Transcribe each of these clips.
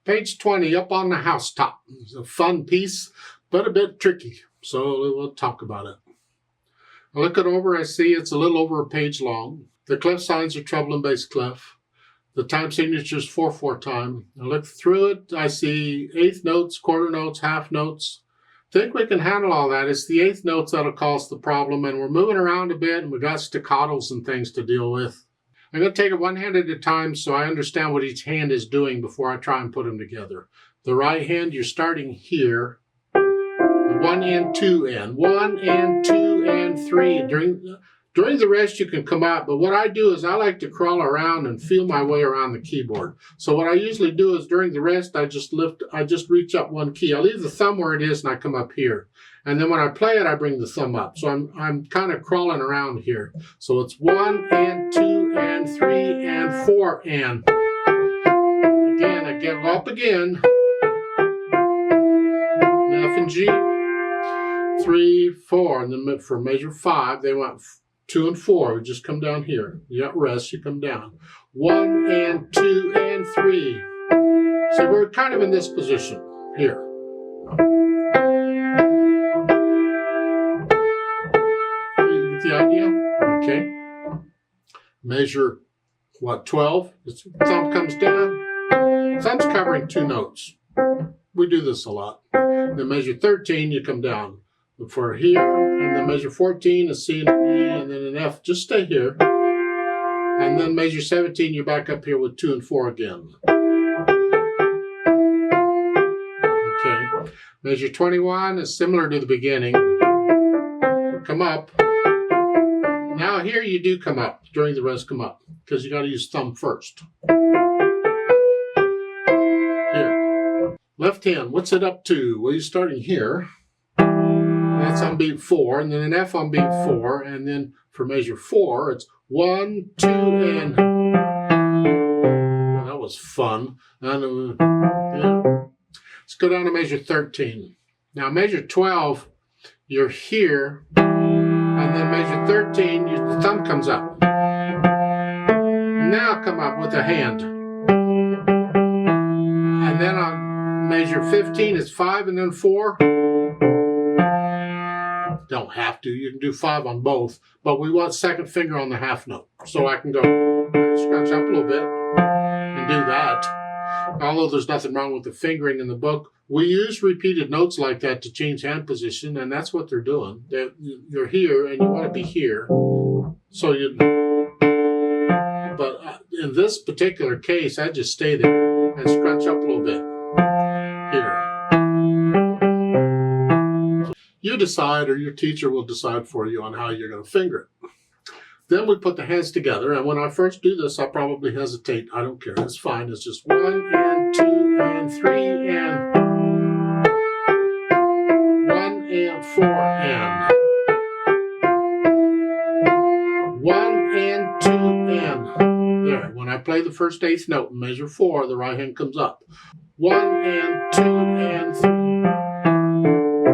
Page 20, up on the housetop. It's a fun piece, but a bit tricky, so we'll talk about it. I look it over, I see it's a little over a page long. The clef signs are treble and bass clef. The time signature is 4/4 time. I look through it, I see eighth notes, quarter notes, half notes. Think we can handle all that. It's the eighth notes that'll cause the problem, and we're moving around a bit, and we got staccatos and things to deal with. I'm going to take it one hand at a time so I understand what each hand is doing before I try and put them together. The right hand, you're starting here. 1 and 2 and 1 and 2 and 3. During the rest, you can come out, but what I do is I like to crawl around and feel my way around the keyboard. So what I usually do is during the rest, I just reach up one key. I leave the thumb where it is and I come up here. And then when I play it, I bring the thumb up. So I'm kind of crawling around here. So it's 1 and 2 and 3 and 4 and. Again, I get up again. F and G. 3, 4. And then for measure 5, they went 2 and 4. We just come down here. You got rest, you come down. 1 and 2 and 3. So we're kind of in this position here. The idea? Okay. Measure, what, 12? Thumb comes down. Thumb's covering 2 notes. We do this a lot. Then measure 13, you come down. For here, and then measure 14, a C and an E, and then an F. Just stay here. And then measure 17, you're back up here with 2 and 4 again. Okay. Measure 21 is similar to the beginning. Come up. Now here you do come up. During the rest, come up. Because you got to use thumb first. Here. Left hand, what's it up to? Well, you're starting here. That's on beat 4, and then an F on beat 4, and then for measure 4, it's 1, 2, and well, that was fun. And, yeah. Let's go down to measure 13. Now measure 12, you're here, and then measure 13, the thumb comes up. Now come up with a hand. And then on measure 15, it's 5 and then 4. Don't have to. You can do 5 on both, but we want second finger on the half note. So I can go scratch up a little bit and do that. Although there's nothing wrong with the fingering in the book, we use repeated notes like that to change hand position, and that's what they're doing. You're here and you want to be here. So but in this particular case, I just stay there and scrunch up a little bit. Here. You decide, or your teacher will decide for you on how you're going to finger it. Then we put the hands together, and when I first do this, I'll probably hesitate. I don't care. It's fine. It's just 1 and 2 and 3 and 1 and 4 and 1 and 2 and. There. When I play the first eighth note in measure 4, the right hand comes up. 1 and 2 and 3.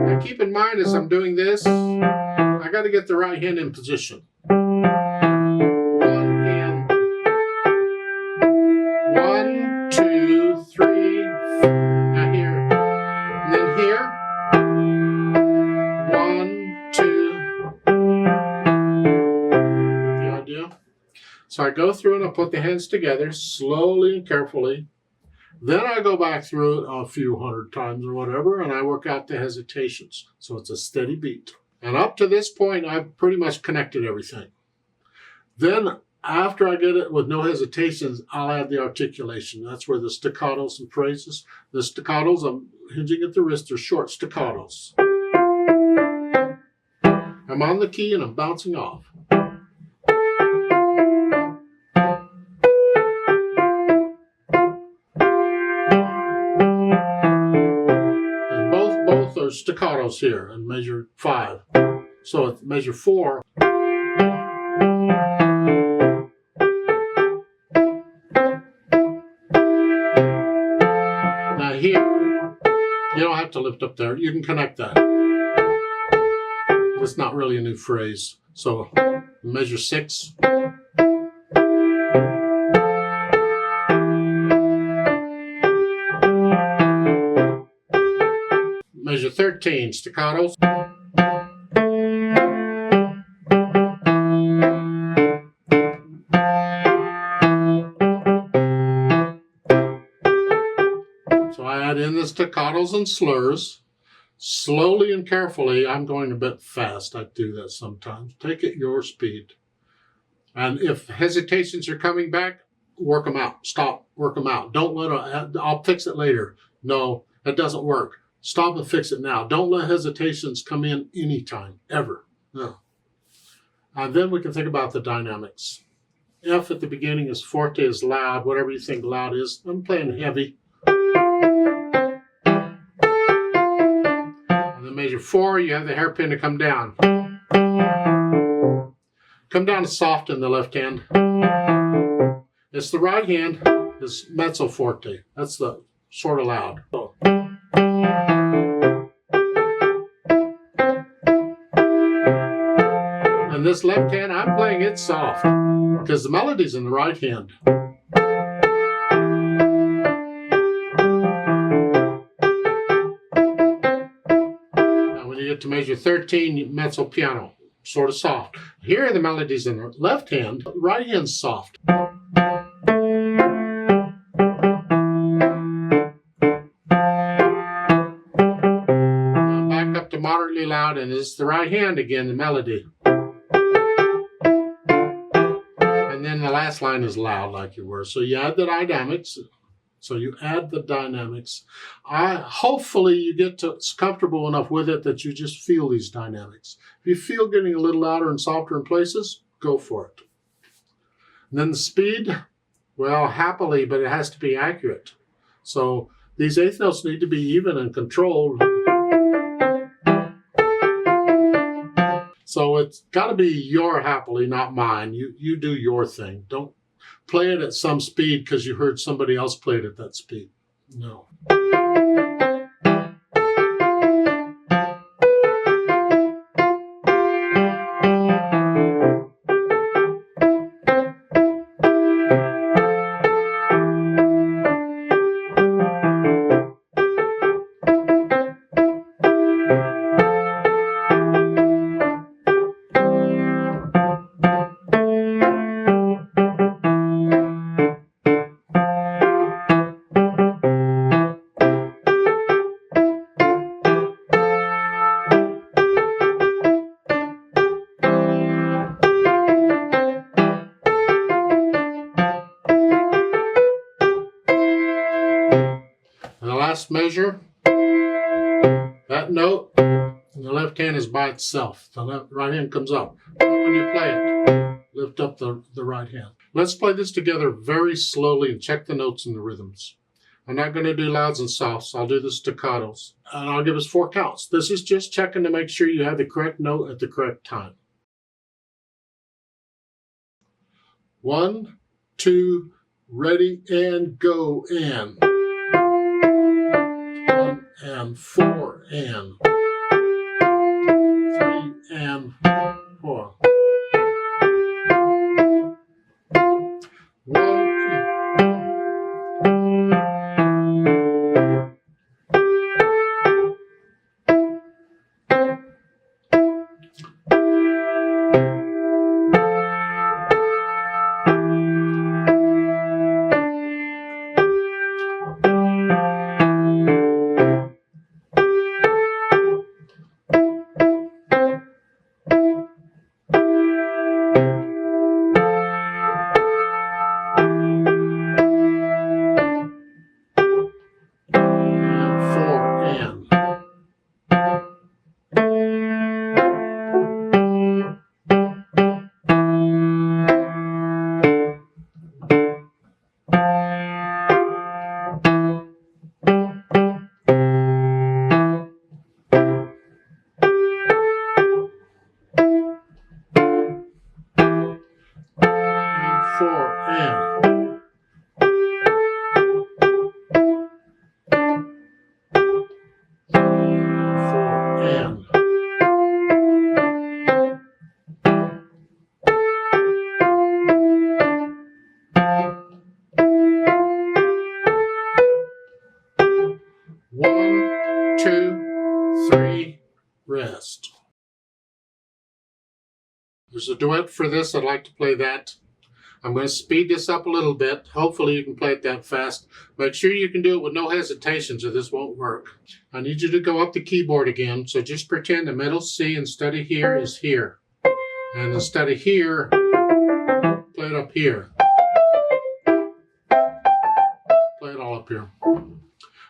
Now keep in mind as I'm doing this, I got to get the right hand in position. 1 and 1, 2, 3. Now here. And then here. 1, 2. The idea? So I go through and I put the hands together slowly and carefully. Then I go back through it a few hundred times or whatever, and I work out the hesitations. So it's a steady beat. And up to this point, I've pretty much connected everything. Then after I get it with no hesitations, I'll add the articulation. That's where the staccatos and phrases. The staccatos, I'm hinging at the wrist, are short staccatos. I'm on the key and I'm bouncing off. Staccatos here in measure 5. So at measure 4. Now here, you don't have to lift up there. You can connect that. It's not really a new phrase. So measure 6. 13, staccatos. So I add in the staccatos and slurs. Slowly and carefully. I'm going a bit fast. I do that sometimes. Take it your speed. And if hesitations are coming back, work them out. Stop, work them out. Don't let I'll fix it later. No, that doesn't work. Stop and fix it now. Don't let hesitations come in anytime, ever. No. And then we can think about the dynamics. F at the beginning is forte, is loud, whatever you think loud is. I'm playing heavy. And then measure 4, you have the hairpin to come down. Come down to soft in the left hand. It's the right hand is mezzo forte. That's the sort of loud. And this left hand, I'm playing it soft because the melody's in the right hand. Now when you get to measure 13, mezzo piano. Sort of soft. Here are the melodies in the left hand. Right hand's soft. Now back up to moderately loud, and it's the right hand again, the melody. And then the last line is loud like you were. So you add the dynamics. Hopefully you get comfortable enough with it that you just feel these dynamics. If you feel getting a little louder and softer in places, go for it. And then the speed, well, happily, but it has to be accurate. So these eighth notes need to be even and controlled. So it's got to be your happily, not mine. You do your thing. Don't play it at some speed because you heard somebody else play it at that speed. No. Last measure, that note in the left hand is by itself. The right hand comes up. When you play it, lift up the right hand. Let's play this together very slowly and check the notes and the rhythms. I'm not going to do louds and softs. I'll do the staccatos. And I'll give us 4 counts. This is just checking to make sure you have the correct note at the correct time. 1, 2, ready, and go, and. 1 and 4 and 3 and 4. 1 and fast. There's a duet for this. I'd like to play that. I'm going to speed this up a little bit. Hopefully you can play it that fast. Make sure you can do it with no hesitations or this won't work. I need you to go up the keyboard again. So just pretend the middle C instead of here is here. And instead of here, play it up here. Play it all up here.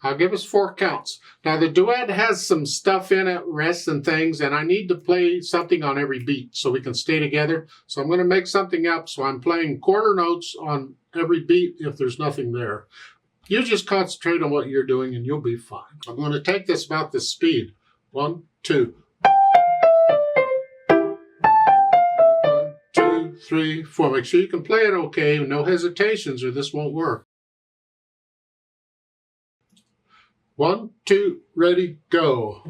I'll give us 4 counts. Now the duet has some stuff in it, rests and things, and I need to play something on every beat so we can stay together. So I'm going to make something up. So I'm playing quarter notes on every beat if there's nothing there. You just concentrate on what you're doing and you'll be fine. I'm going to take this about this speed. 1, 2. 1, 2, 3, 4. Make sure you can play it okay, no hesitations or this won't work. 1, 2, ready, go.